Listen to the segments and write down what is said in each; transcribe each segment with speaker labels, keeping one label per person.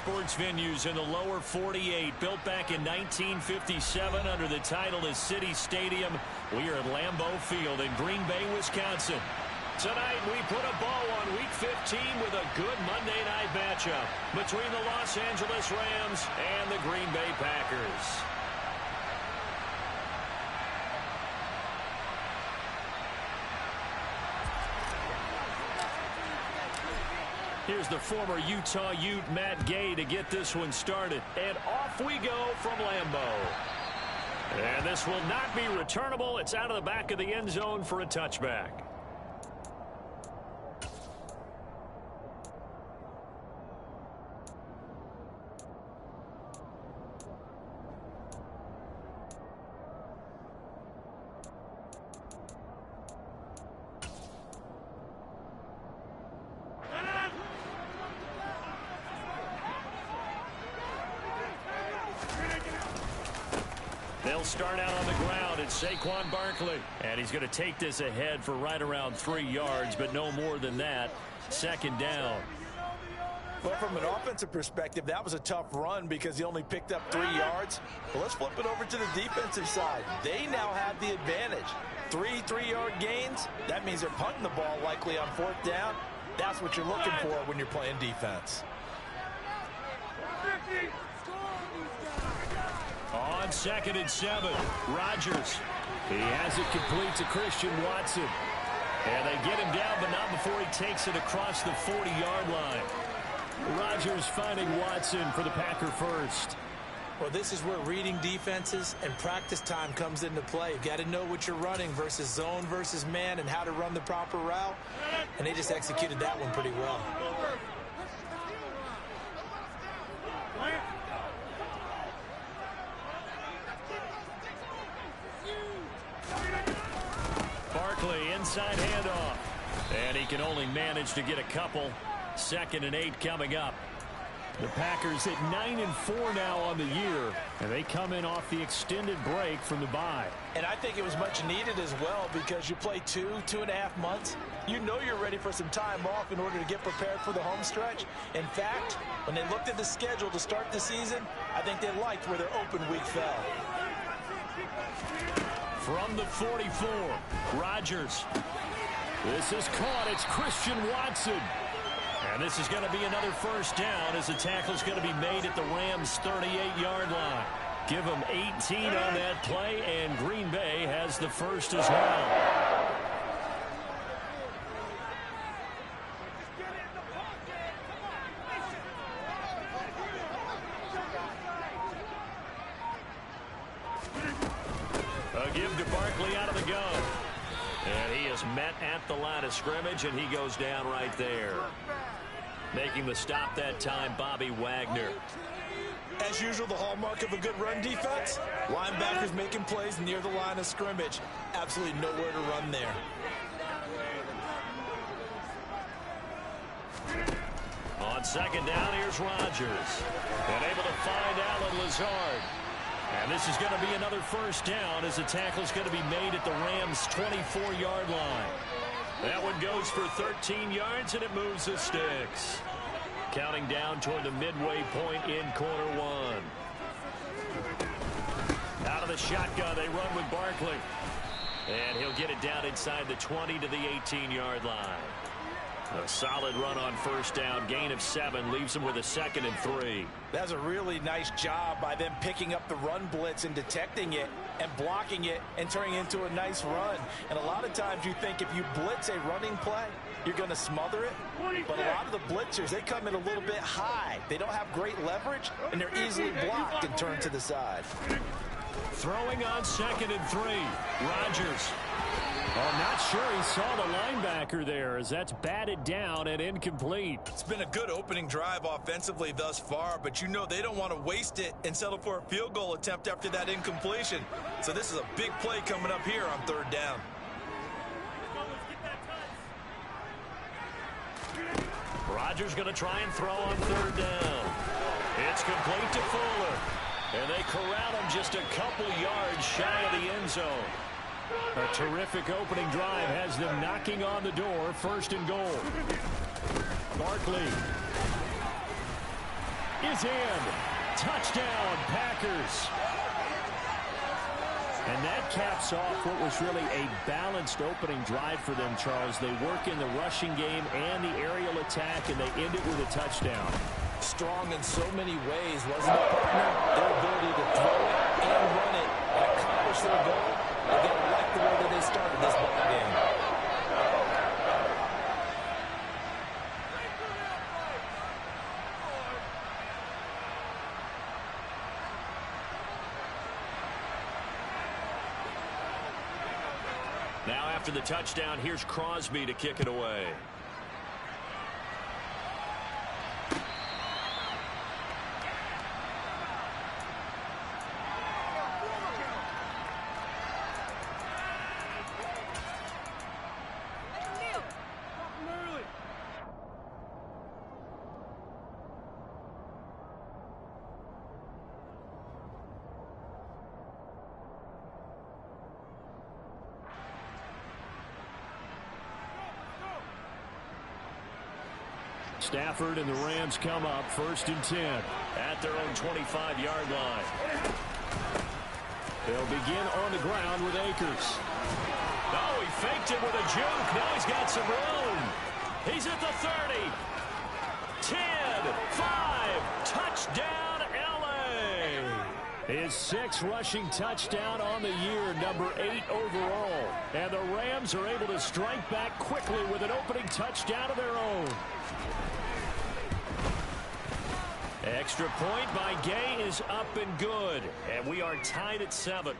Speaker 1: sports venues in the lower 48, built back in 1957 under the title of City Stadium. We are at Lambeau Field in Green Bay, Wisconsin. Tonight, we put a bow on Week 15 with a good Monday night matchup between the Los Angeles Rams and the Green Bay Packers. Here's the former Utah Ute, Matt Gay, to get this one started. And off we go from Lambeau. And this will not be returnable. It's out of the back of the end zone for a touchback. They'll start out on the ground. It's Saquon Barkley. And he's going to take this ahead for right around 3 yards, but no more than that. Second down.
Speaker 2: Well, from an offensive perspective, that was a tough run because he only picked up 3 yards. But let's flip it over to the defensive side. They now have the advantage. 3 3-yard gains. That means they're punting the ball likely on 4th down. That's what you're looking for when you're playing defense.
Speaker 1: On 2nd and 7, Rodgers. He has it complete to Christian Watson. And they get him down, but not before he takes it across the 40-yard line. Rodgers finding Watson for the Packer first.
Speaker 2: Well, this is where reading defenses and practice time comes into play. You've got to know what you're running versus zone versus man and how to run the proper route. And they just executed that one pretty well.
Speaker 1: Barkley, inside handoff. And he can only manage to get a couple. 2nd and 8 coming up. The Packers at 9-4 now on the year. And they come in off the extended break from the bye.
Speaker 2: And I think it was much needed as well because you play 2.5 months. You know you're ready for some time off in order to get prepared for the home stretch. In fact, when they looked at the schedule to start the season, I think they liked where their open week fell.
Speaker 1: From the 44, Rodgers. This is caught. It's Christian Watson. And this is going to be another first down as the tackle's going to be made at the Rams' 38-yard line. Give them 18 on that play, and Green Bay has the first as well. A give to Barkley out of the gun. And he is met at the line of scrimmage, and he goes down right there. Making the stop that time, Bobby Wagner.
Speaker 2: As usual, the hallmark of a good run defense, linebackers making plays near the line of scrimmage. Absolutely nowhere to run there.
Speaker 1: On 2nd down, here's Rodgers. And able to find Allen Lazard. And this is going to be another first down as the tackle's going to be made at the Rams' 24-yard line. That one goes for 13 yards, and it moves the sticks. Counting down toward the midway point in quarter one. Out of the shotgun, they run with Barkley. And he'll get it down inside the 20 to the 18-yard line. A solid run on first down. Gain of 7 leaves them with a 2nd and 3.
Speaker 2: That's a really nice job by them picking up the run blitz and detecting it and blocking it and turning it into a nice run. And a lot of times you think if you blitz a running play, you're going to smother it. But a lot of the blitzers, they come in a little bit high. They don't have great leverage, and they're easily blocked and turned to the side.
Speaker 1: Throwing on 2nd and 3. Rodgers. I'm not sure he saw the linebacker there as that's batted down and incomplete.
Speaker 2: It's been a good opening drive offensively thus far, but you know they don't want to waste it and settle for a field goal attempt after that incompletion. So this is a big play coming up here on 3rd down.
Speaker 1: Rodgers going to try and throw on 3rd down. It's complete to Fuller. And they corral him just a couple yards shy of the end zone. A terrific opening drive has them knocking on the door. 1st and goal. Barkley is in. Touchdown, Packers. And that caps off what was really a balanced opening drive for them, Charles. They work in the rushing game and the aerial attack, and they end it with a touchdown.
Speaker 2: Strong in so many ways, wasn't it, partner? Their ability to throw it and run it and accomplish their goal. They're going to like the way that they started this ball game.
Speaker 1: Now after the touchdown, here's Crosby to kick it away. Stafford and the Rams come up 1st and 10 at their own 25-yard line. They'll begin on the ground with Akers. Oh, he faked it with a juke. Now he's got some room. He's at the 30. 10, 5, touchdown, L.A. His 6th rushing touchdown on the year, number 8 overall. And the Rams are able to strike back quickly with an opening touchdown of their own. Extra point by Gay is up and good. And we are tied at 7.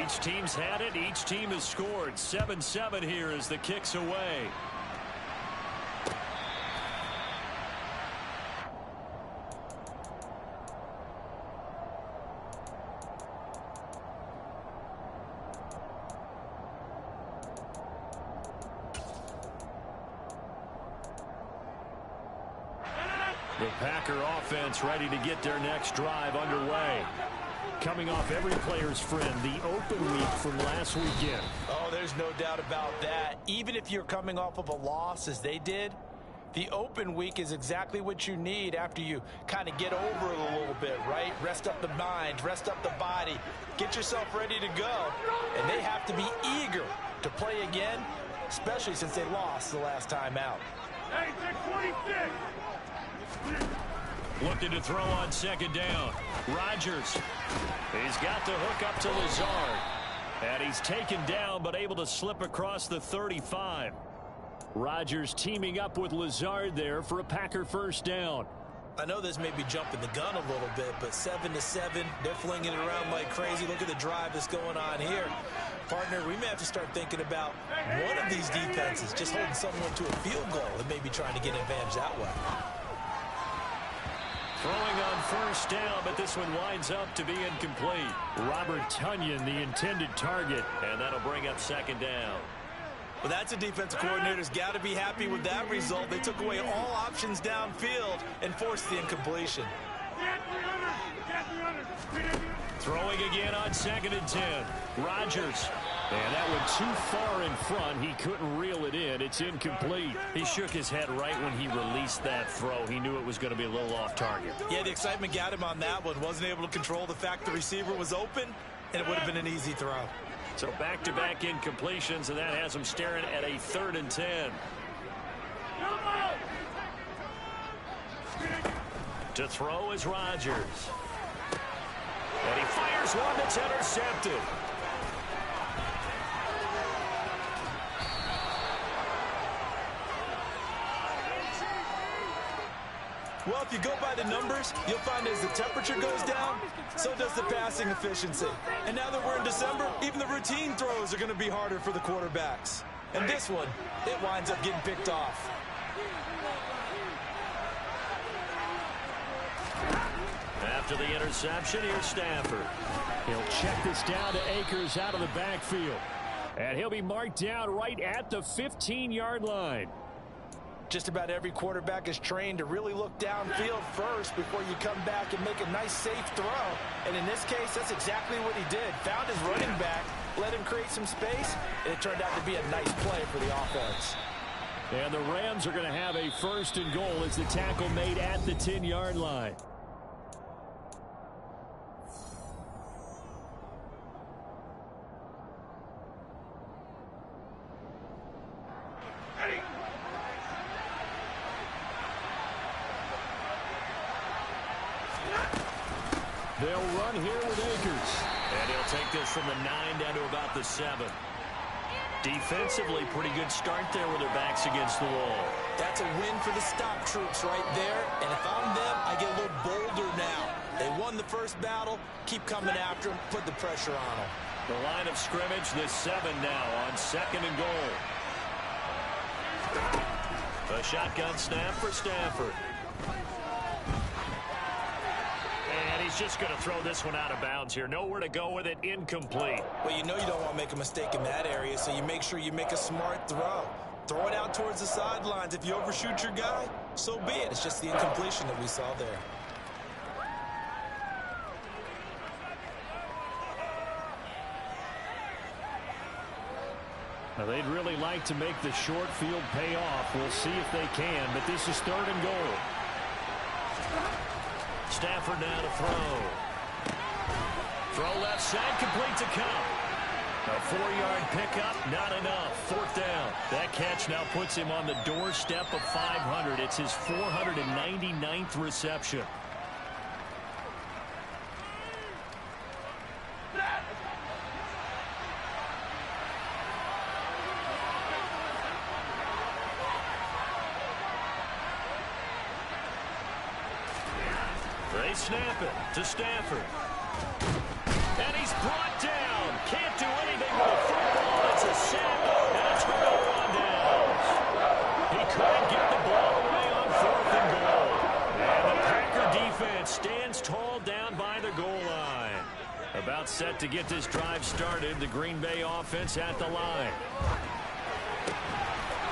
Speaker 1: Each team's had it. Each team has scored. 7-7 here as the kick's away. The Packer offense ready to get their next drive underway. Coming off every player's friend, the open week from last weekend.
Speaker 2: Oh, there's no doubt about that. Even if you're coming off of a loss as they did, the open week is exactly what you need after you kind of get over it a little bit, right? Rest up the mind, rest up the body, get yourself ready to go. And they have to be eager to play again, especially since they lost the last time out.
Speaker 3: Hey, 26!
Speaker 1: Looking to throw on 2nd down. Rodgers. He's got the hook up to Lazard. And he's taken down but able to slip across the 35. Rodgers teaming up with Lazard there for a Packer 1st down.
Speaker 2: I know this may be jumping the gun a little bit, but 7-7, they're flinging it around like crazy. Look at the drive that's going on here. Partner, we may have to start thinking about one of these defenses just holding someone to a field goal and maybe trying to get an advantage that way.
Speaker 1: Throwing on 1st down, but this one winds up to be incomplete. Robert Tonyan, the intended target, and that'll bring up 2nd down.
Speaker 2: Well, that's a defensive coordinator's got to be happy with that result. They took away all options downfield and forced the incompletion.
Speaker 1: Throwing again on 2nd and 10. Rodgers. And that went too far in front. He couldn't reel it in. It's incomplete. He shook his head right when he released that throw. He knew it was going to be a little off target.
Speaker 2: Yeah, the excitement got him on that one. Wasn't able to control the fact the receiver was open, and it would have been an easy throw.
Speaker 1: So back-to-back incompletions, and that has him staring at a 3rd and 10. To throw is Rodgers. And he fires one that's intercepted.
Speaker 2: Well, if you go by the numbers, you'll find as the temperature goes down, so does the passing efficiency. And now that we're in December, even the routine throws are going to be harder for the quarterbacks. And this one, it winds up getting picked off.
Speaker 1: After the interception, here's Stafford. He'll check this down to Akers out of the backfield. And he'll be marked down right at the 15-yard line.
Speaker 2: Just about every quarterback is trained to really look downfield first before you come back and make a nice, safe throw. And in this case, that's exactly what he did. Found his running back let him create some space, and it turned out to be a nice play for the offense.
Speaker 1: And the Rams are going to have a 1st and goal as the tackle made at the 10-yard line. They'll run here with Akers. And he'll take this from the 9 down to about the 7. Defensively, pretty good start there with their backs against the wall.
Speaker 2: That's a win for the stop troops right there. And if I'm them, I get a little bolder now. They won the first battle. Keep coming after them. Put the pressure on them.
Speaker 1: The line of scrimmage, the 7 now on 2nd and goal. A shotgun snap for Stafford. And he's just going to throw this one out of bounds here. Nowhere to go with it. Incomplete.
Speaker 2: Well, you know you don't want to make a mistake in that area, so you make sure you make a smart throw. Throw it out towards the sidelines. If you overshoot your guy, so be it. It's just the incompletion that we saw there.
Speaker 1: Now, they'd really like to make the short field pay off. We'll see if they can, but this is 3rd and goal. Stafford now to throw. Throw left side, complete to Cup. A 4-yard pickup, not enough. 4th down. That catch now puts him on the doorstep of 500. It's his 499th reception. They snap it to Stafford. And he's brought down. Can't do anything with a football. It's a sack and a turnover on downs. He couldn't get the ball away on 4th and goal. And the Packer defense stands tall down by the goal line. About set to get this drive started. The Green Bay offense at the line.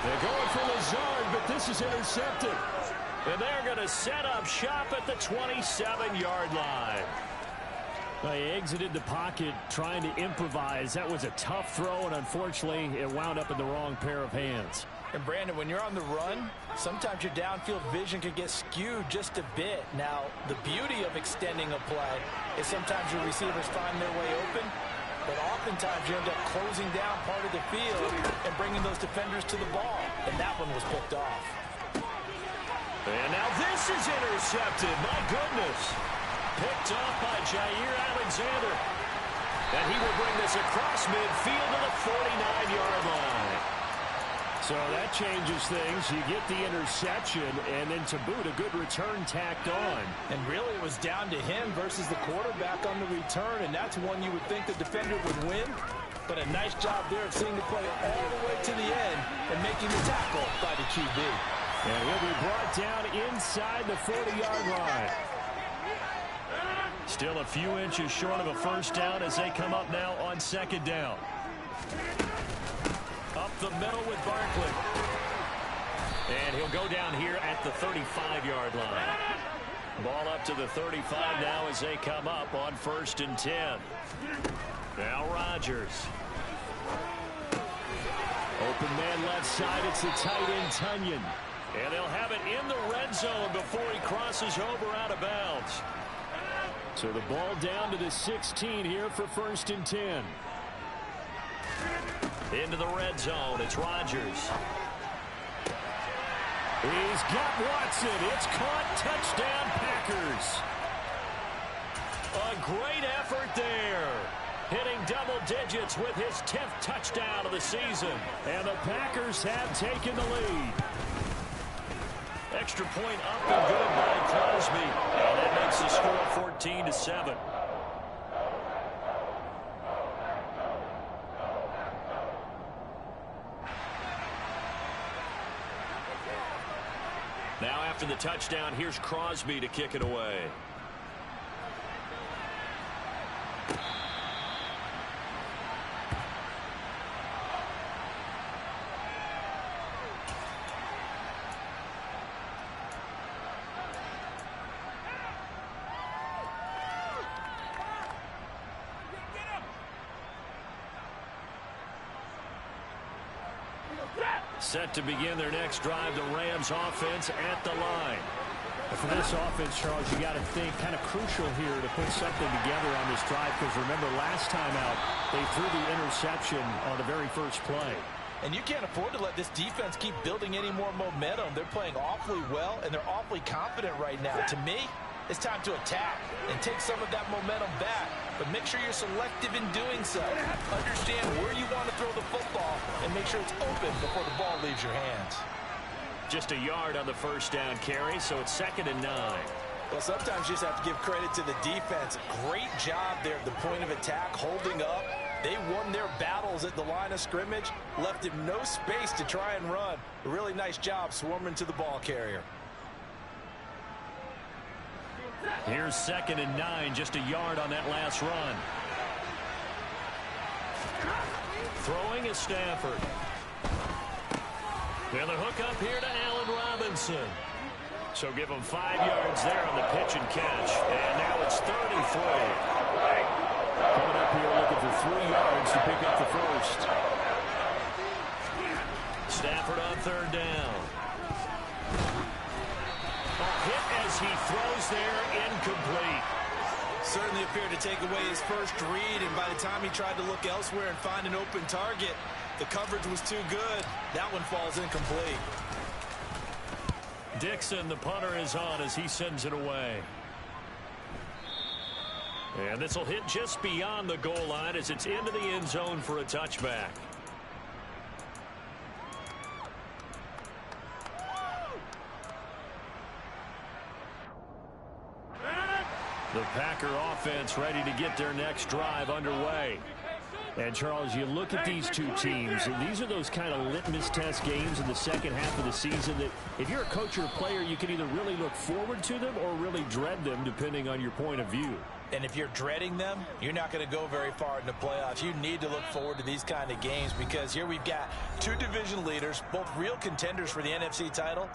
Speaker 1: They're going for Lazard, but this is intercepted. And they're going to set up shop at the 27-yard line. They exited the pocket trying to improvise. That was a tough throw, and unfortunately, it wound up in the wrong pair of hands.
Speaker 2: And, Brandon, when you're on the run, sometimes your downfield vision can get skewed just a bit. Now, the beauty of extending a play is sometimes your receivers find their way open, but oftentimes you end up closing down part of the field and bringing those defenders to the ball. And that one was picked off.
Speaker 1: And now this is intercepted. My goodness. Picked off by Jair Alexander. And he will bring this across midfield to the 49-yard line. So that changes things. You get the interception, and then to boot, a good return tacked on.
Speaker 2: And really it was down to him versus the quarterback on the return, and that's one you would think the defender would win. But a nice job there of seeing the play all the way to the end and making the tackle by the QB.
Speaker 1: And he'll be brought down inside the 40-yard line. Still a few inches short of a 1st down as they come up now on 2nd down. Up the middle with Barkley. And he'll go down here at the 35-yard line. Ball up to the 35 now as they come up on 1st and 10. Now Rodgers. Open man left side. It's the tight end Tunyon. And they'll have it in the red zone before he crosses over out of bounds. So the ball down to the 16 here for 1st and 10. Into the red zone. It's Rodgers. He's got Watson. It's caught. Touchdown, Packers. A great effort there. Hitting double digits with his 10th touchdown of the season. And the Packers have taken the lead. Extra point up and good by Crosby. And that makes the score 14-7. Now after the touchdown, here's Crosby to kick it away. Set to begin their next drive, the Rams offense at the line.
Speaker 4: For this offense, Charles, you got to think kind of crucial here to put something together on this drive, because remember last time out they threw the interception on the very first play.
Speaker 2: And you can't afford to let this defense keep building any more momentum. They're playing awfully well, and they're awfully confident right now. To me, it's time to attack and take some of that momentum back, but make sure you're selective in doing so. Understand where you want to throw the football and make sure it's open before the ball leaves your hands.
Speaker 1: Just a yard on the first down carry, so it's 2nd and 9.
Speaker 2: Well, sometimes you just have to give credit to the defense. Great job there at the point of attack, holding up. They won their battles at the line of scrimmage, left him no space to try and run. A really nice job swarming to the ball carrier.
Speaker 1: Here's 2nd and 9, just a yard on that last run. Throwing is Stafford. And the hook up here to Allen Robinson. So give him 5 yards there on the pitch and catch. And now it's 3rd and 3. Coming up here looking for 3 yards to pick up the first. Stafford on 3rd down. A hit as he throws there, incomplete.
Speaker 2: Certainly appeared to take away his first read, and by the time he tried to look elsewhere and find an open target, the coverage was too good. That one falls incomplete.
Speaker 1: Dixon, the punter, is on as he sends it away. And this will hit just beyond the goal line as it's into the end zone for a touchback. The Packer offense ready to get their next drive underway. And, Charles, you look at these two teams, and these are those kind of litmus test games in the second half of the season that if you're a coach or a player, you can either really look forward to them or really dread them, depending on your point of view.
Speaker 2: And if you're dreading them, you're not going to go very far in the playoffs. You need to look forward to these kind of games, because here we've got two division leaders, both real contenders for the NFC title.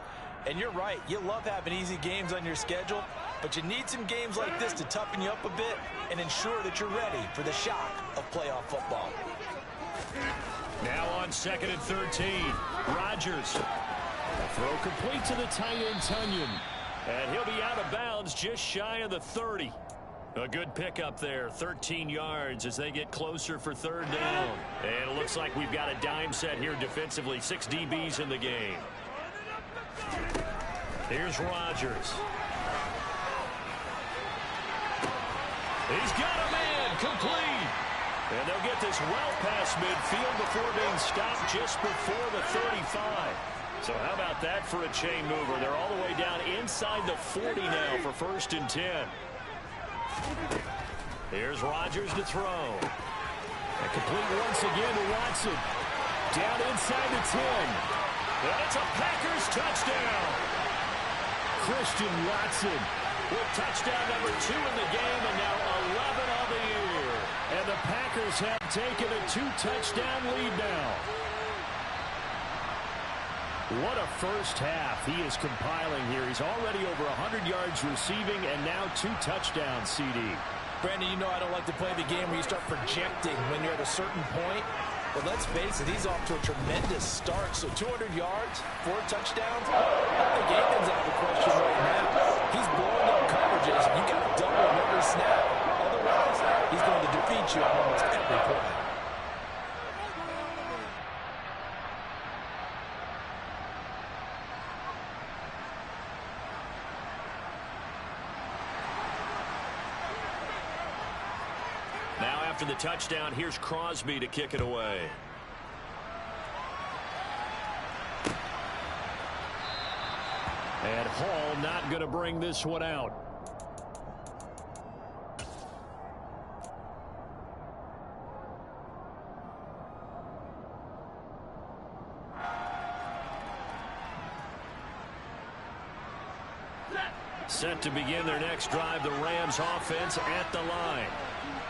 Speaker 2: And you're right, you love having easy games on your schedule, but you need some games like this to toughen you up a bit and ensure that you're ready for the shock of playoff football.
Speaker 1: Now on 2nd and 13, Rodgers. Throw complete to the tight end, Tunyon. And he'll be out of bounds just shy of the 30. A good pickup there, 13 yards as they get closer for 3rd down. And it looks like we've got a dime set here defensively, 6 DBs in the game. Here's Rodgers. He's got a man, complete. And they'll get this well past midfield before being stopped just before the 35. So how about that for a chain mover? They're all the way down inside the 40 now for 1st and 10. Here's Rodgers to throw. And complete once again to Watson. Down inside the 10. And it's a Packers touchdown. Christian Watson with touchdown number 2 in the game, and now 11 on the year. And the Packers have taken a 2-touchdown lead now. What a first half he is compiling here. He's already over 100 yards receiving and now 2 touchdowns, CD.
Speaker 2: Brandon, you know I don't like to play the game where you start projecting when you're at a certain point. But let's face it, he's off to a tremendous start. So 200 yards, 4 touchdowns. I don't think Aiken's out of the question right now. He's blowing up coverages. You got to double him every snap. Otherwise, he's going to defeat you on almost every play.
Speaker 1: Now after the touchdown, here's Crosby to kick it away. And Hall not going to bring this one out. Set to begin their next drive, the Rams offense at the line.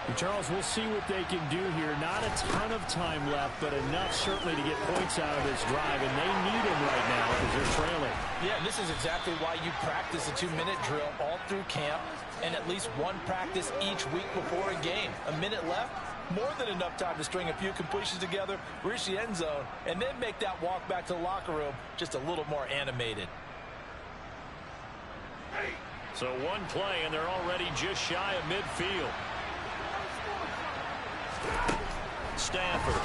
Speaker 4: And Charles, we'll see what they can do here. Not a ton of time left, but enough certainly to get points out of this drive, and they need them right now because they're trailing.
Speaker 2: Yeah, and this is exactly why you practice a 2-minute drill all through camp and at least one practice each week before a game. A minute left, more than enough time to string a few completions together, reach the end zone, and then make that walk back to the locker room just a little more animated.
Speaker 1: So one play, and they're already just shy of midfield. Stafford.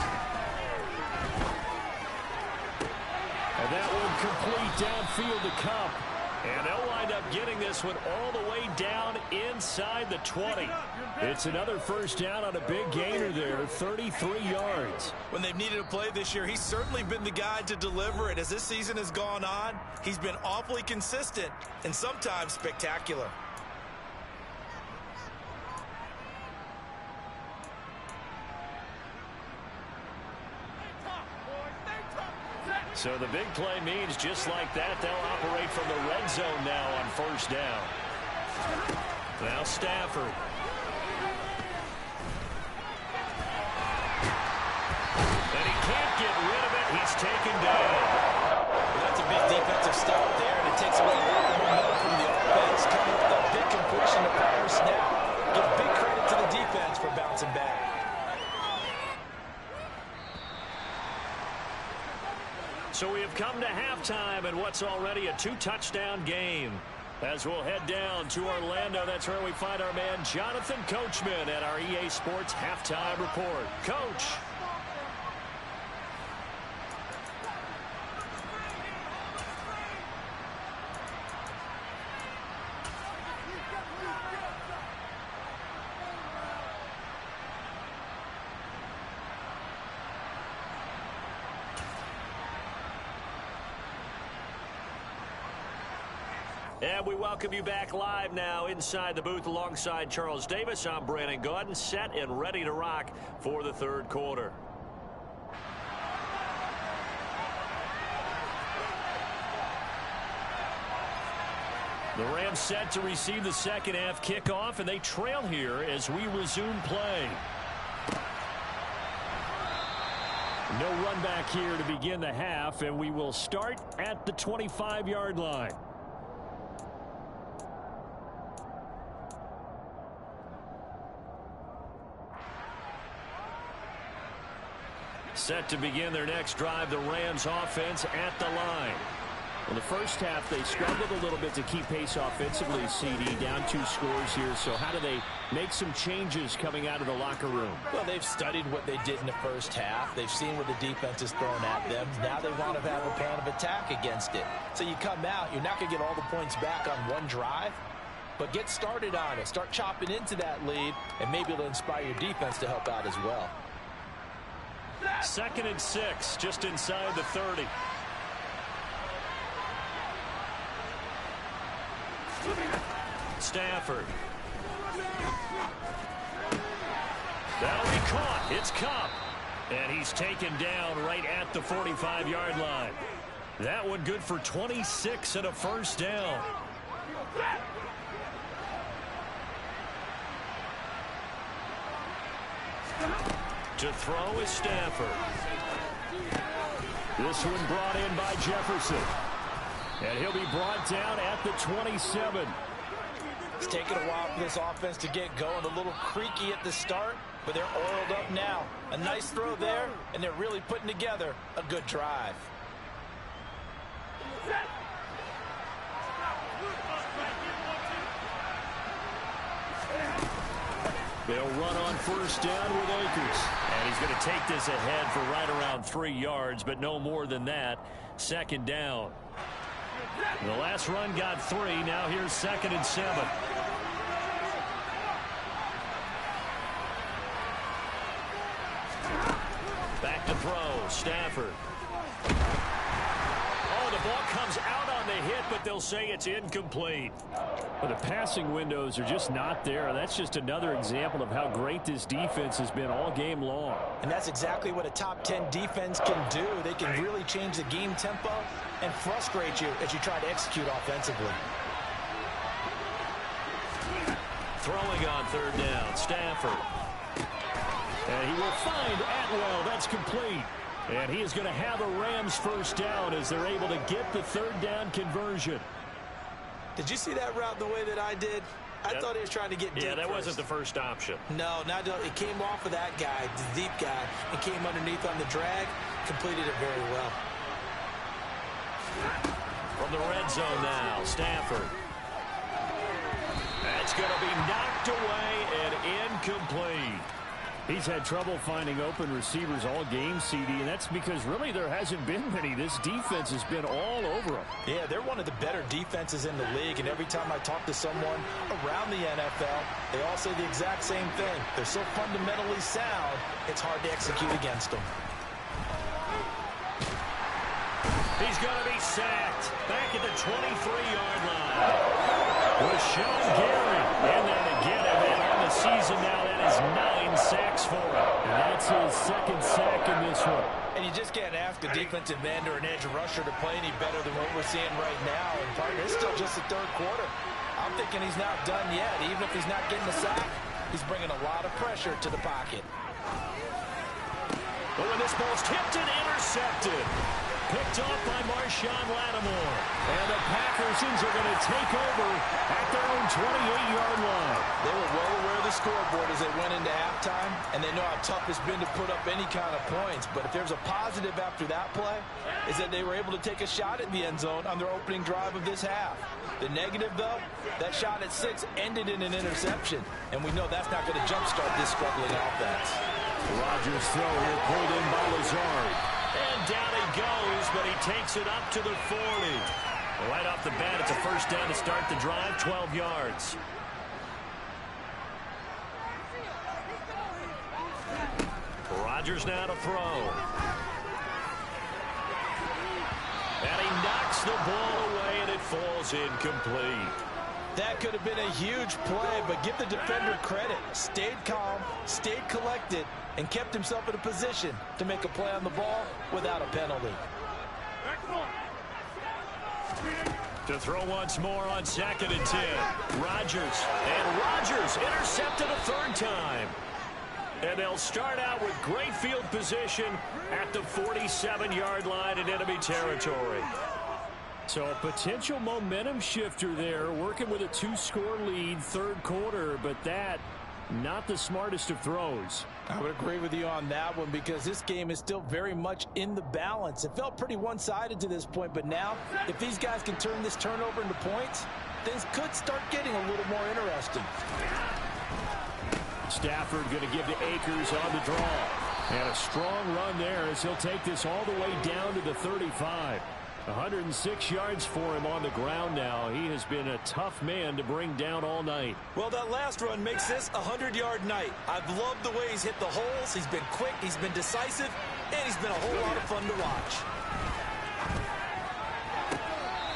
Speaker 1: And that one complete downfield to Cup. And they'll wind up getting this one all the way down inside the 20. It's another first down on a big gainer there, 33 yards.
Speaker 2: When they've needed a play this year, he's certainly been the guy to deliver it. As this season has gone on, he's been awfully consistent and sometimes spectacular.
Speaker 1: So the big play means just like that, they'll operate from the red zone now on first down. Now Stafford. And he can't get rid of it. He's taken down.
Speaker 2: Well, that's a big defensive stop there, and it takes away a lot of momentum from the offense. Coming with a big completion to prior snap. Give big credit to the defense for bouncing back.
Speaker 1: So we have come to halftime in what's already a two-touchdown game. As we'll head down to Orlando, that's where we find our man Jonathan Coachman at our EA Sports Halftime Report. Coach. And we welcome you back live now inside the booth alongside Charles Davis. I'm Brandon Gordon, set and ready to rock for the third quarter. The Rams set to receive the second half kickoff, and they trail here as we resume play. No run back here to begin the half, and we will start at the 25-yard line. Set to begin their next drive, the Rams offense at the line. In the first half, they struggled a little bit to keep pace offensively, CD, down 2 scores here. So how do they make some changes coming out of the locker room?
Speaker 2: Well, they've studied what they did in the first half. They've seen what the defense is throwing at them. Now they want to have a plan of attack against it. So you come out, you're not going to get all the points back on one drive, but get started on it. Start chopping into that lead, and maybe it'll inspire your defense to help out as well.
Speaker 1: 2nd and 6, just inside the 30. Stafford. That'll be caught. It's Cup. And he's taken down right at the 45-yard line. That one good for 26 and a first down. To throw is Stafford. This one brought in by Jefferson. And he'll be brought down at the 27.
Speaker 2: It's taken a while for this offense to get going. A little creaky at the start, but they're oiled up now. A nice throw there, and they're really putting together a good drive.
Speaker 1: They'll run on first down with Akers. And he's going to take this ahead for right around 3 yards, but no more than that. 2nd down. The last run got 3. Now here's 2nd and 7. Back to throw. Stafford. Oh, the ball comes out on the hit, but they'll say it's incomplete. Well, the passing windows are just not there. That's just another example of how great this defense has been all game long.
Speaker 2: And that's exactly what a top 10 defense can do. They can really change the game tempo and frustrate you as you try to execute offensively.
Speaker 1: Throwing on 3rd down, Stafford. And he will find Atwell. That's complete. And he is going to have a Rams first down as they're able to get the 3rd down conversion.
Speaker 2: Did you see that route the way that I did? I thought he was trying to get deep.
Speaker 1: Yeah, that wasn't the first option.
Speaker 2: No, it came off of that guy, the deep guy, and came underneath on the drag. Completed it very well.
Speaker 1: From the red zone now, Stafford. That's going to be knocked away and incomplete.
Speaker 4: He's had trouble finding open receivers all game, CD, and that's because really there hasn't been many. This defense has been all over him.
Speaker 2: Yeah, they're one of the better defenses in the league, and every time I talk to someone around the NFL, they all say the exact same thing. They're so fundamentally sound, it's hard to execute against them.
Speaker 1: He's going to be sacked back at the 23-yard line. Rashawn Gary, and then again, and on the season now, that is 9 sacks for him.
Speaker 4: And that's his second sack in this one.
Speaker 2: And you just can't ask a defensive end or an edge rusher to play any better than what we're seeing right now. And partner, it's still just the third quarter. I'm thinking he's not done yet. Even if he's not getting a sack, he's bringing a lot of pressure to the pocket.
Speaker 1: But when this ball's tipped and intercepted. Picked off by Marshawn Lattimore. And the Packersons are going to take over at their own 28-yard line.
Speaker 2: They were well aware of the scoreboard as they went into halftime, and they know how tough it's been to put up any kind of points. But if there's a positive after that play, is that they were able to take a shot at the end zone on their opening drive of this half. The negative, though, that shot at 6 ended in an interception, and we know that's not going to jumpstart this struggling offense.
Speaker 1: Rodgers' throw here pulled in by Lazard. And down he goes, but he takes it up to the 40. Right off the bat, it's a first down to start the drive, 12 yards. Rodgers now to throw. And he knocks the ball away, and it falls incomplete.
Speaker 2: That could have been a huge play, but give the defender credit. Stayed calm, stayed collected, and kept himself in a position to make a play on the ball without a penalty.
Speaker 1: To throw once more on 2nd and 10. Rodgers. And Rodgers intercepted a third time. And they'll start out with great field position at the 47-yard line in enemy territory.
Speaker 4: So a potential momentum shifter there, working with a 2-score lead, third quarter, but that, not the smartest of throws.
Speaker 2: I would agree with you on that one because this game is still very much in the balance. It felt pretty one-sided to this point, but now, if these guys can turn this turnover into points, things could start getting a little more interesting.
Speaker 4: Stafford going to give to Akers on the draw. And a strong run there as he'll take this all the way down to the 35. 106 yards for him on the ground now. He has been a tough man to bring down all night.
Speaker 2: Well, that last run makes this a 100-yard night. I've loved the way he's hit the holes. He's been quick, he's been decisive, and he's been a whole lot of fun to watch.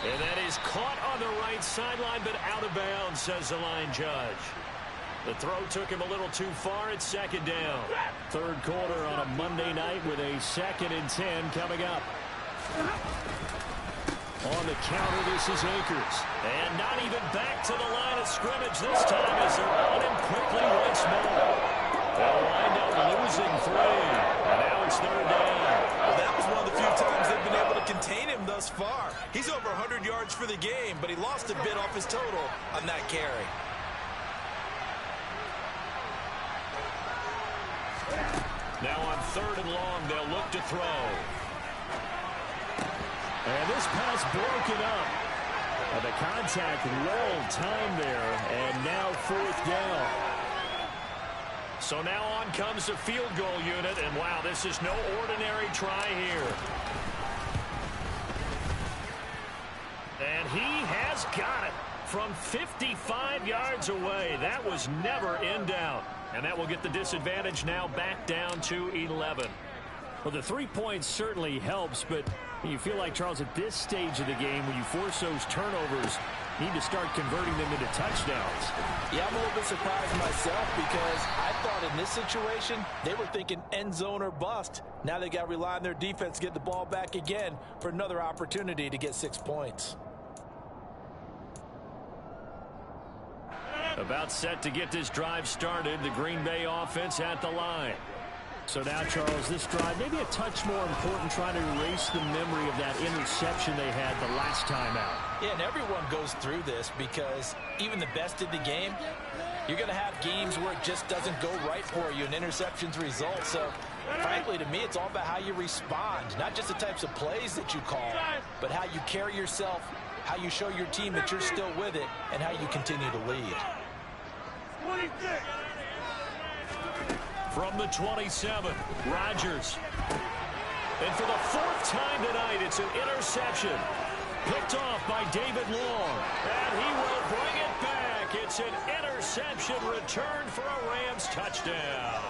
Speaker 1: And that is caught on the right sideline, but out of bounds, says the line judge. The throw took him a little too far. It's 2nd down.
Speaker 4: Third quarter on a Monday night with a 2nd and 10 coming up. On the counter, this is Akers.
Speaker 1: And not even back to the line of scrimmage this time as they're on him quickly once more. They'll wind up losing 3. And now it's 3rd down.
Speaker 2: Well, that was one of the few times they've been able to contain him thus far. He's over 100 yards for the game, but he lost a bit off his total on that carry.
Speaker 1: Now on 3rd and long, they'll look to throw.
Speaker 4: And this pass broken up. And the contact well timed there. And now 4th down.
Speaker 1: So now on comes the field goal unit. And wow, this is no ordinary try here. And he has got it from 55 yards away. That was never in doubt. And that will get the disadvantage now back down to 11.
Speaker 4: Well, the 3 points certainly helps, but you feel like, Charles, at this stage of the game, when you force those turnovers, you need to start converting them into touchdowns.
Speaker 2: Yeah, I'm a little bit surprised myself because I thought in this situation, they were thinking end zone or bust. Now they got to rely on their defense to get the ball back again for another opportunity to get 6 points.
Speaker 1: About set to get this drive started. The Green Bay offense at the line.
Speaker 4: So now, Charles, this drive maybe a touch more important, trying to erase the memory of that interception they had the last time out.
Speaker 2: Yeah, and everyone goes through this because even the best in the game, you're going to have games where it just doesn't go right for you and interceptions result. So, frankly, to me, it's all about how you respond, not just the types of plays that you call, but how you carry yourself, how you show your team that you're still with it, and how you continue to lead.
Speaker 3: 26.
Speaker 1: From the 27, Rodgers. And for the fourth time tonight, it's an interception. Picked off by David Long. And he will bring it back. It's an interception return for a Rams touchdown.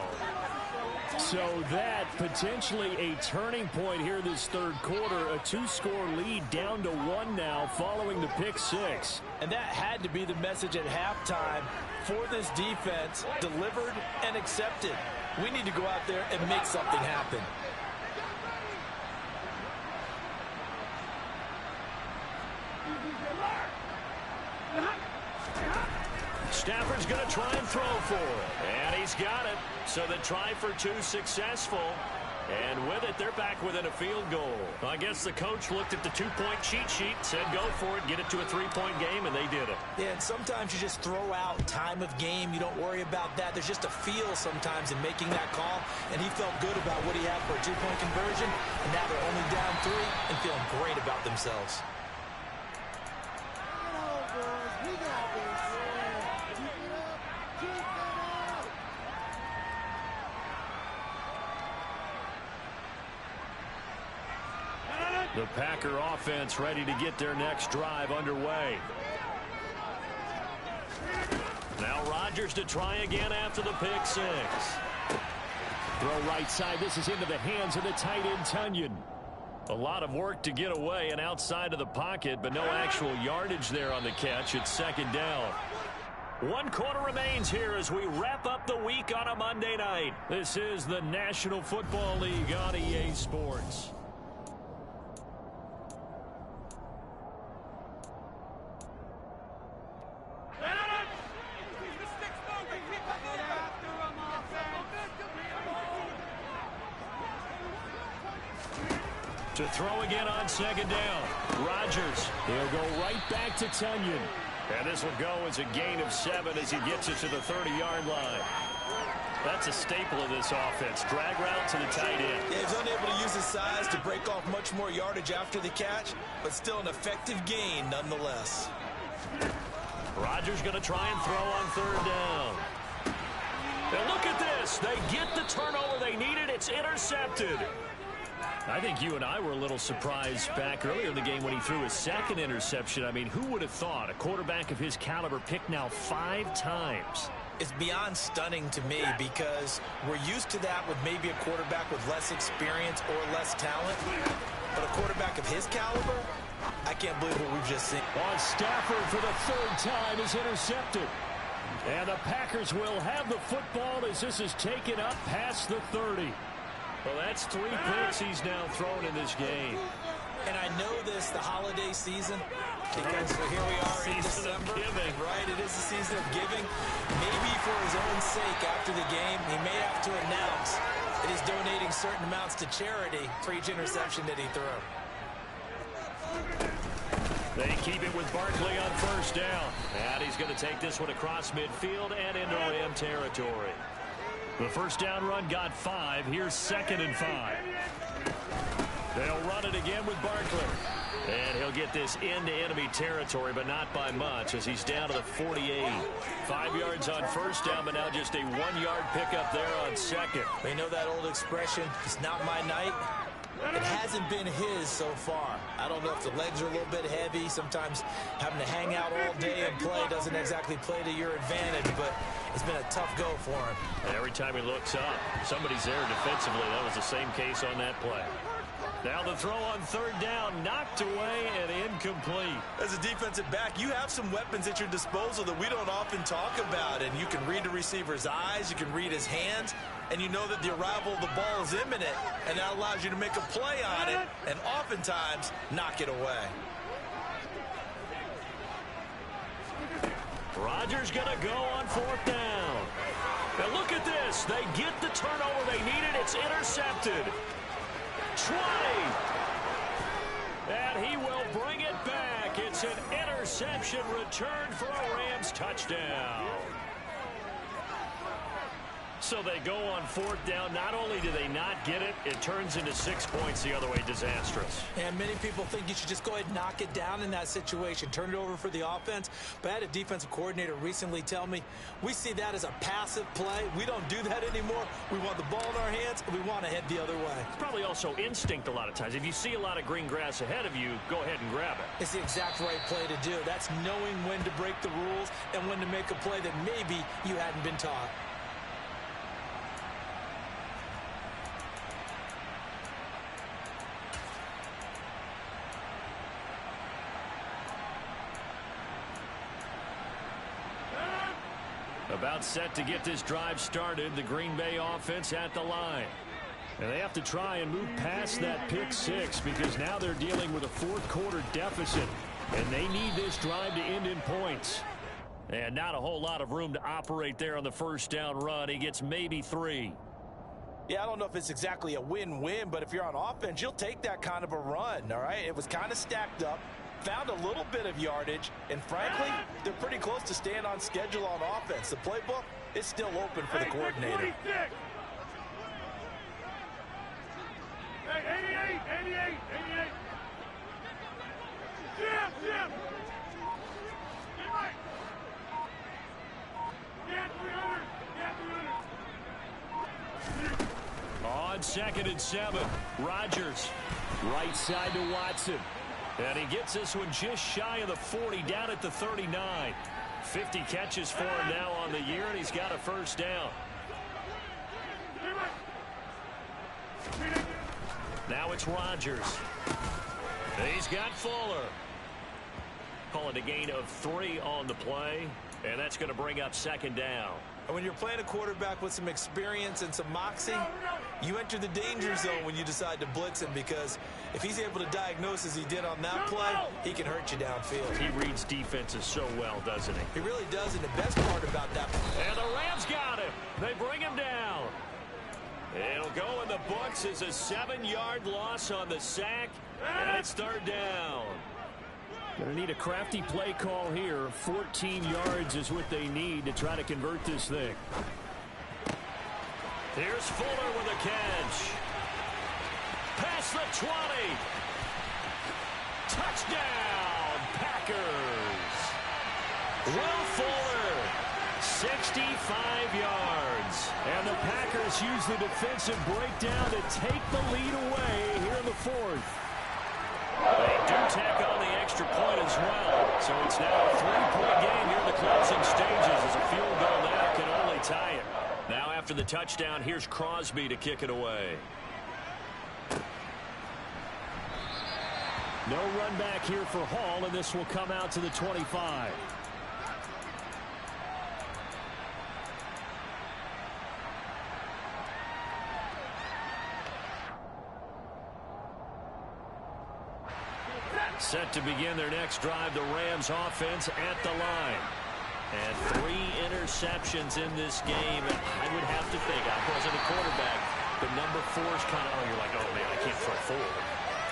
Speaker 4: So that potentially a turning point here this third quarter. A two-score lead down to 1 now following the pick six.
Speaker 2: And that had to be the message at halftime for this defense, delivered and accepted. We need to go out there and make something happen.
Speaker 1: Stafford's going to try and throw for it. And he's got it. So the try for two successful. And with it, they're back within a field goal. I guess the coach looked at the two-point cheat sheet, said go for it, get it to a three-point game, and they did it.
Speaker 2: Yeah, and sometimes you just throw out time of game. You don't worry about that. There's just a feel sometimes in making that call, and he felt good about what he had for a two-point conversion, and now they're only down 3 and feeling great about themselves.
Speaker 1: The Packer offense ready to get their next drive underway. Now Rodgers to try again after the pick six.
Speaker 4: Throw right side. This is into the hands of the tight end, Tunyon.
Speaker 1: A lot of work to get away and outside of the pocket, but no actual yardage there on the catch. It's second down. 1 quarter remains here as we wrap up the week on a Monday night. This is the National Football League on EA Sports. To throw again on second down. Rodgers.
Speaker 4: He'll go right back to Tunyon.
Speaker 1: And this will go as a gain of 7 as he gets it to the 30-yard line. That's a staple of this offense. Drag route to the tight end.
Speaker 2: Yeah, he's unable to use his size to break off much more yardage after the catch, but still an effective gain nonetheless.
Speaker 1: Rodgers going to try and throw on third down. And look at this. They get the turnover they needed. It's intercepted. I think you and I were a little surprised back earlier in the game when he threw his second interception. I mean, who would have thought a quarterback of his caliber picked now 5 times?
Speaker 2: It's beyond stunning to me because we're used to that with maybe a quarterback with less experience or less talent. But a quarterback of his caliber, I can't believe what we've just seen.
Speaker 4: On Stafford for the 3rd time is intercepted. And the Packers will have the football as this is taken up past the 30.
Speaker 1: Well, that's 3 picks he's now thrown in this game.
Speaker 2: And I know this, the holiday season, because here we are in December. Right, it is the season of giving. Maybe for his own sake after the game, he may have to announce that he's donating certain amounts to charity for each interception that he threw.
Speaker 1: They keep it with Barkley on first down. And he's going to take this one across midfield and into Ram territory. The first down run got 5. Here's 2nd and 5. They'll run it again with Barkley. And he'll get this into enemy territory, but not by much as he's down to the 48. 5 yards on first down, but now just a 1-yard pickup there on second.
Speaker 2: They know that old expression, it's not my night. It hasn't been his so far. I don't know if the legs are a little bit heavy. Sometimes having to hang out all day and play doesn't exactly play to your advantage, but it's been a tough go for him.
Speaker 1: And every time he looks up, somebody's there defensively. That was the same case on that play. Now the throw on third down, knocked away and incomplete.
Speaker 2: As a defensive back, you have some weapons at your disposal that we don't often talk about, and you can read the receiver's eyes, you can read his hands, and you know that the arrival of the ball is imminent, and that allows you to make a play on it and oftentimes knock it away.
Speaker 1: Rodgers going to go on 4th down. And look at this. They get the turnover they needed. It's intercepted. 20. And he will bring it back. It's an interception return for a Rams touchdown. So they go on fourth down. Not only do they not get it, it turns into 6 points the other way. Disastrous.
Speaker 2: And many people think you should just go ahead and knock it down in that situation. Turn it over for the offense. But I had a defensive coordinator recently tell me, we see that as a passive play. We don't do that anymore. We want the ball in our hands, and we want to head the other way.
Speaker 1: It's probably also instinct a lot of times. If you see a lot of green grass ahead of you, go ahead and grab it.
Speaker 2: It's the exact right play to do. That's knowing when to break the rules and when to make a play that maybe you hadn't been taught.
Speaker 1: About set to get this drive started, the Green Bay offense at the line.
Speaker 4: And they have to try and move past that pick six because now they're dealing with a fourth quarter deficit. And they need this drive to end in points.
Speaker 1: And not a whole lot of room to operate there on the first down run. He gets maybe 3.
Speaker 2: Yeah, I don't know if it's exactly a win-win, but if you're on offense, you'll take that kind of a run, all right? It was kind of stacked up. Found a little bit of yardage, and frankly, they're pretty close to staying on schedule on offense. The playbook is still open for the coordinator.
Speaker 3: 26. Hey, 88. Jim. Get right. Get 300.
Speaker 1: On 2nd and 7, Rodgers.
Speaker 4: Right side to Watson.
Speaker 1: And he gets this one just shy of the 40, down at the 39. 50 catches for him now on the year, and he's got a first down. Now it's Rodgers. He's got Fuller. Call it a gain of 3 on the play, and that's going to bring up 2nd down.
Speaker 2: And when you're playing a quarterback with some experience and some moxie, you enter the danger zone when you decide to blitz him, because if he's able to diagnose as he did on that play, he can hurt you downfield.
Speaker 1: He reads defenses so well, doesn't he?
Speaker 2: He really does, and the best part about that.
Speaker 1: And the Rams got him. They bring him down. It'll go in the books as a 7-yard loss on the sack, and it's 3rd down.
Speaker 4: Going to need a crafty play call here. 14 yards is what they need to try to convert this thing.
Speaker 1: Here's Fuller with a catch. Past the 20. Touchdown, Packers. Will Fuller, 65 yards.
Speaker 4: And the Packers use the defensive breakdown to take the lead away here in the 4th.
Speaker 1: They do tack on the extra point as well. So it's now a 3-point game here in the closing stages as a field goal now can only tie it. Now after the touchdown, here's Crosby to kick it away.
Speaker 4: No run back here for Hall, and this will come out to the 25.
Speaker 1: Set to begin their next drive, the Rams offense at the line. And 3 interceptions in this game. I would have to think, I wasn't a quarterback, but number 4 is kind of, you're like, oh man, I can't throw 4.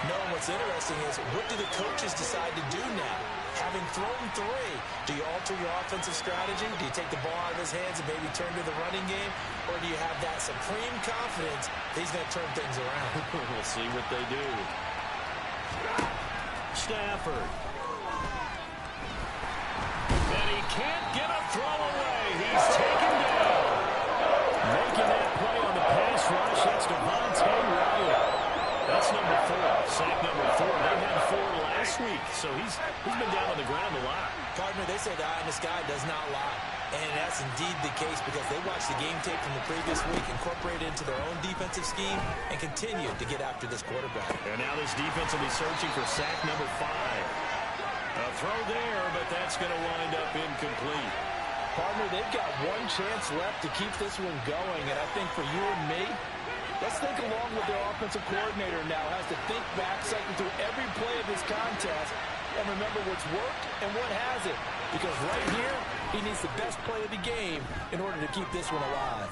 Speaker 2: No, and what's interesting is, what do the coaches decide to do now? Having thrown 3, do you alter your offensive strategy? Do you take the ball out of his hands and maybe turn to the running game? Or do you have that supreme confidence that he's going to turn things around?
Speaker 1: We'll see what they do. Stafford. And he can't get a throw away. He's taken down.
Speaker 4: Making that play on the pass rush, that's Devontae Wyatt.
Speaker 1: That's number 4. Sack number 4. They had 4 last week, so he's been down on the ground a lot.
Speaker 2: Partner, they say the eye in the sky does not lie. And that's indeed the case, because they watched the game tape from the previous week, incorporated into their own defensive scheme, and continued to get after this quarterback.
Speaker 1: And now this defense will be searching for sack number 5. A throw there, but that's going to wind up incomplete.
Speaker 2: Partner, they've got one chance left to keep this one going, and I think for you and me, let's think along with their offensive coordinator now. Has to think back, cycle through every play of this contest, and remember what's worked and what hasn't. Because right here, he needs the best play of the game in order to keep this one alive.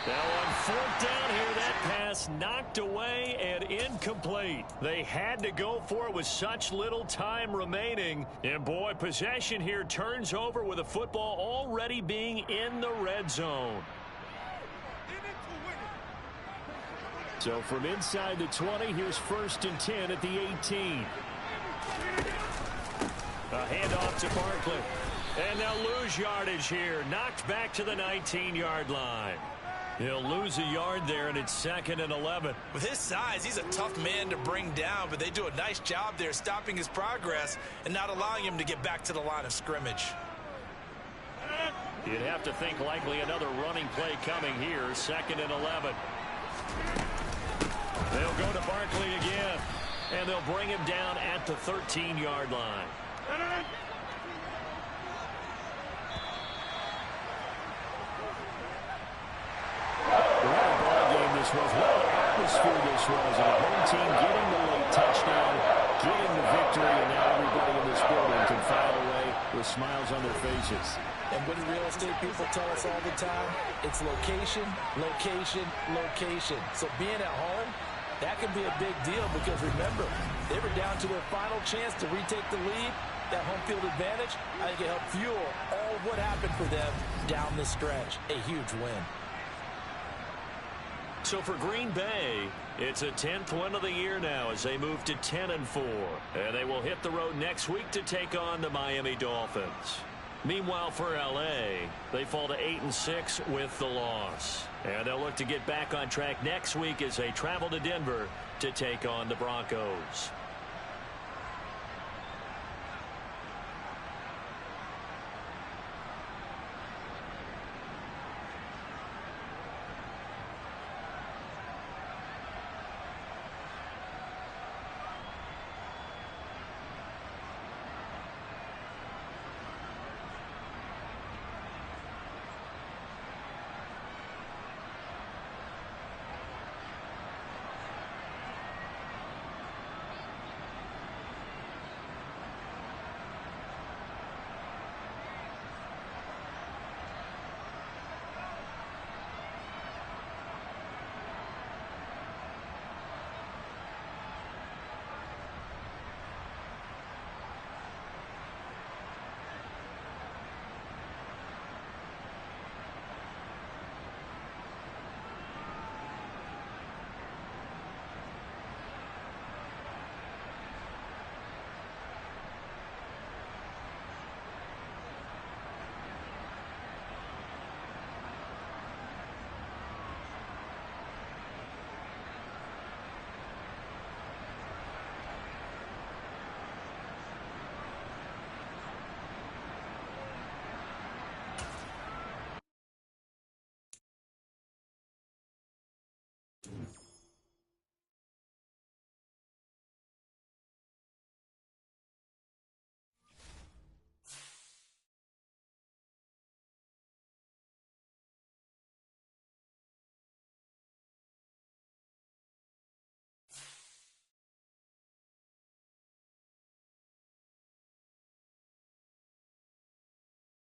Speaker 1: Now on fourth down here, that pass knocked away and incomplete. They had to go for it with such little time remaining. And boy, possession here turns over with the football already being in the red zone. So from inside the 20, here's 1st and 10 at the 18. A handoff to Barkley. And they'll lose yardage here. Knocked back to the 19-yard line. He'll lose a yard there, and it's 2nd and 11.
Speaker 2: With his size, he's a tough man to bring down, but they do a nice job there stopping his progress and not allowing him to get back to the line of scrimmage.
Speaker 1: You'd have to think likely another running play coming here, 2nd and 11. They'll go to Barkley again, and they'll bring him down at the 13-yard line. This was what an atmosphere this was. And a home team getting the late touchdown, getting the victory, and now everybody in this building can file away with smiles on their faces.
Speaker 2: And what do real estate people tell us all the time? It's location, location, location. So being at home, that can be a big deal because remember, they were down to their final chance to retake the lead. That home field advantage, I think it helped fuel all of what happened for them down the stretch. A huge win.
Speaker 1: So for Green Bay, it's a 10th win of the year now as they move to 10-4. And they will hit the road next week to take on the Miami Dolphins. Meanwhile, for L.A., they fall to 8-6 with the loss. And they'll look to get back on track next week as they travel to Denver to take on the Broncos.